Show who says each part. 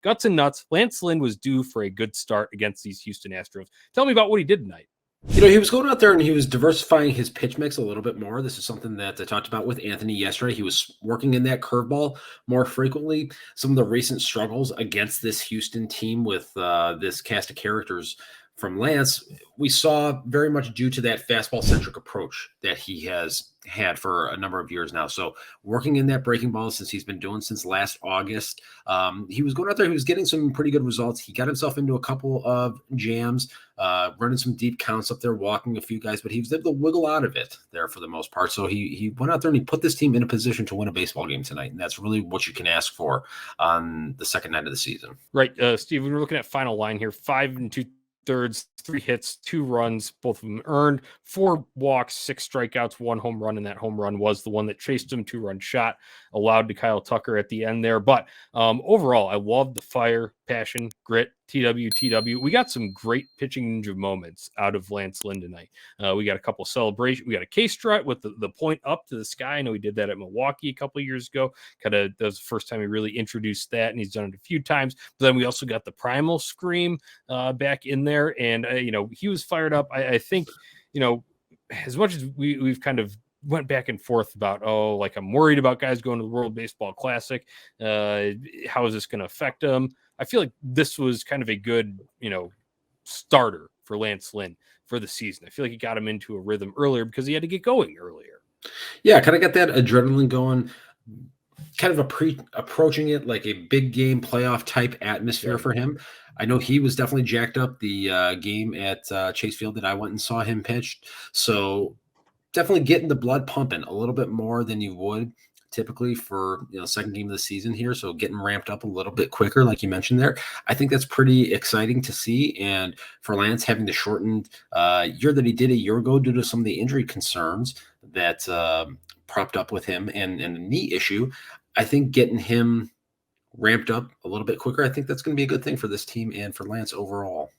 Speaker 1: guts and nuts. Lance Lynn was due for a good start against these Houston Astros. Tell me about what he did tonight.
Speaker 2: He was going out there and he was diversifying his pitch mix a little bit more. This is something that I talked about with Anthony yesterday. He was working in that curveball more frequently. Some of the recent struggles against this Houston team with this cast of characters from Lance, we saw very much due to that fastball centric approach that he has had for a number of years now. So working in that breaking ball since he's been doing since last August, he was going out there. He was getting some pretty good results. He got himself into a couple of jams, running some deep counts up there, walking a few guys, but he was able to wiggle out of it there for the most part. So he went out there and he put this team in a position to win a baseball game tonight. And that's really what you can ask for on the second night of the season.
Speaker 1: Right. Steve, we're looking at final line here, 5 2/3, 3 hits, 2 runs, both of them earned, 4 walks, 6 strikeouts, 1 home run, and that home run was the one that chased him, 2-run shot allowed to Kyle Tucker at the end there. But overall, I love the fire, passion, grit, TW. We got some great pitching ninja moments out of Lance Lynn tonight. We got a couple celebrations. We got a K strut with the point up to the sky. I know he did that at Milwaukee a couple of years ago. That was the first time he really introduced that, and he's done it a few times. But then we also got the primal scream back in there, and he was fired up. I think as much as we've kind of went back and forth about, like I'm worried about guys going to the World Baseball Classic. How is this going to affect them? I feel like this was kind of a good, starter for Lance Lynn for the season. I feel like he got him into a rhythm earlier because he had to get going earlier.
Speaker 2: Yeah, kind of got that adrenaline going, kind of approaching it like a big game playoff type atmosphere for him. I know he was definitely jacked up the game at Chase Field that I went and saw him pitch. So definitely getting the blood pumping a little bit more than you would typically for second game of the season here. So getting ramped up a little bit quicker, like you mentioned there. I think that's pretty exciting to see. And for Lance having the shortened year that he did a year ago due to some of the injury concerns that propped up with him and a knee issue, I think getting him ramped up a little bit quicker, I think that's going to be a good thing for this team and for Lance overall.